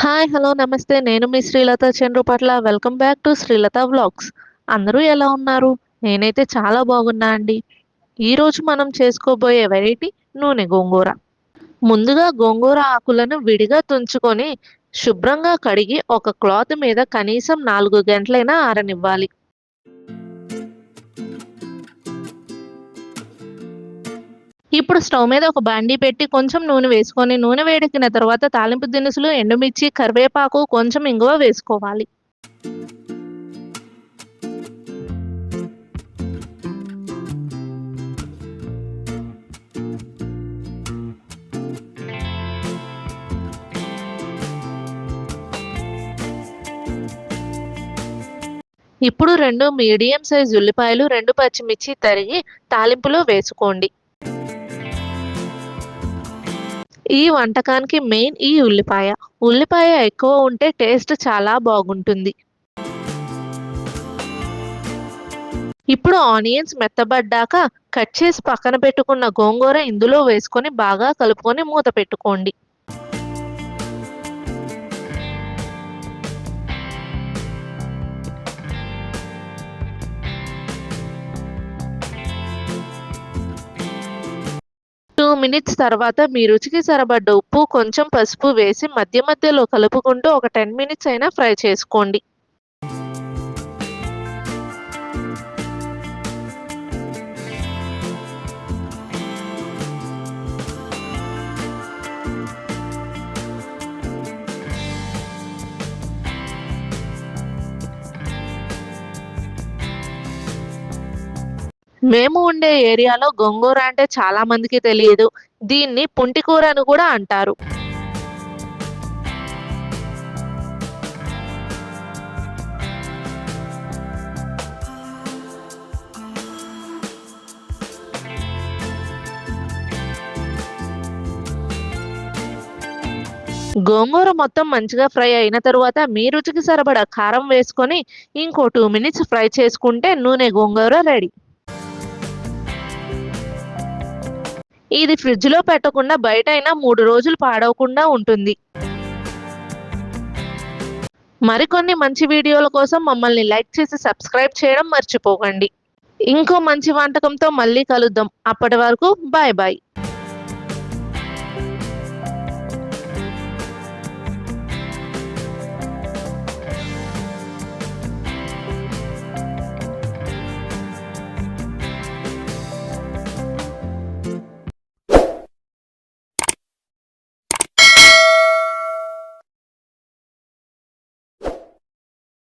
Hi! Hello! నమస్తే. నేను మీ Srilatha Chandrupatla. Welcome back to Srilatha vlogs. అందరూ ఎలా ఉన్నారు? నేనైతే చాలా బాగున్నా అండి. ఈరోజు మనం చేసుకోబోయే వెరైటీ నూనె గోంగూర. ముందుగా గోంగూర ఆకులను విడిగా తుంచుకొని, శుభ్రంగా కడిగి ఒక క్లాత్ మీద కనీసం 4 గంటలైనా ఆరనివ్వాలి. ఇప్పుడు స్టవ్ మీద ఒక బాండీ పెట్టి కొంచెం నూనె వేసుకొని, నూనె వేడెక్కిన తర్వాత తాలింపు దినుసులు, ఎండుమిర్చి, కరివేపాకు, కొంచెం ఇంగువ వేసుకోవాలి. ఇప్పుడు 2 మీడియం సైజ్ ఉల్లిపాయలు, 2 పచ్చిమిర్చి తరిగి తాలింపులో వేసుకోండి. ఈ వంటకానికి మెయిన్ ఈ ఉల్లిపాయ. ఉల్లిపాయ ఎక్కువ ఉంటే టేస్ట్ చాలా బాగుంటుంది. ఇప్పుడు ఆనియన్స్ మెత్తబడ్డాక కట్ చేసి పక్కన పెట్టుకున్న గోంగూర ఇందులో వేసుకొని బాగా కలుపుకొని మూత పెట్టుకోండి. మినిట్స్ తర్వాత మీ రుచికి సరిపడ్డ ఉప్పు, కొంచెం పసుపు వేసి మధ్య మధ్యలో కలుపుకుంటూ ఒక 10 మినిట్స్ అయినా ఫ్రై చేసుకోండి. మేము ఉండే ఏరియాలో గోంగూర అంటే చాలా మందికి తెలియదు. దీన్ని పుంటికూర అని కూడా అంటారు. గోంగూర మొత్తం మంచిగా ఫ్రై అయిన తరువాత మీ రుచికి సరిపడా కారం వేసుకొని ఇంకో 2 మినిట్స్ ఫ్రై చేసుకుంటే నూనె గోంగూర రెడీ. ఇది ఫ్రిడ్జ్‌లో పెట్టకుండా బయటైనా 3 రోజులు పాడవకుండా ఉంటుంది. మరికొన్ని మంచి వీడియోల కోసం మమ్మల్ని లైక్ చేసి సబ్స్క్రైబ్ చేయడం మర్చిపోకండి. ఇంకో మంచి వంటకంతో మళ్ళీ కలుద్దాం. అప్పటి వరకు బాయ్ బాయ్.